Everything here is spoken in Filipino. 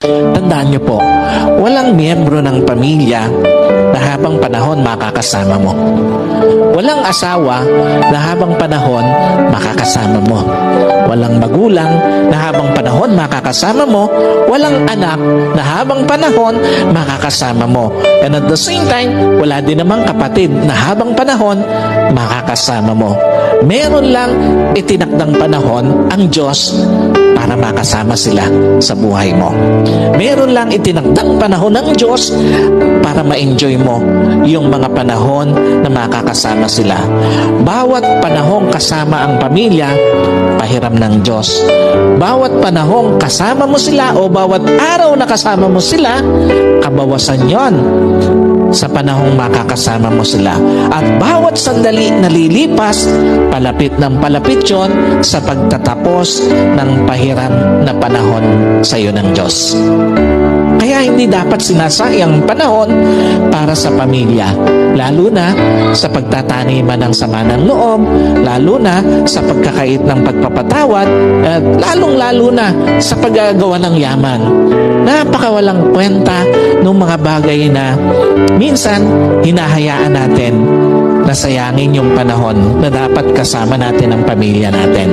Tandaan niyo po, walang miyembro ng pamilya na habang panahon makakasama mo. Walang asawa na habang panahon makakasama mo. Walang magulang na habang panahon makakasama mo. Walang anak na habang panahon makakasama mo. And at the same time, wala din namang kapatid na habang panahon makakasama mo. Meron lang itinakdang panahon ang Diyos para makasama sila sa buhay mo. Meron lang itinakdang panahon ng Diyos para ma-enjoy mo yung mga panahon na makakasama sila. Bawat panahong kasama ang pamilya, pahiram ng Diyos. Bawat panahong kasama mo sila o bawat araw na kasama mo sila, kabawasan yon sa panahong makakasama mo sila. At bawat sandali na lilipas, palapit ng palapit yon sa pagtatapos ng pahiram na panahon sa iyo ng Diyos. Kaya hindi dapat sinasayang panahon para sa pamilya, lalo na sa pagtataniman ng sama ng loob, lalo na sa pagkakait ng pagpapatawad, at lalong-lalo na sa paggagawa ng yaman. Napakawalang kwenta ng mga bagay na minsan hinahayaan natin na sayangin yung panahon na dapat kasama natin ang pamilya natin.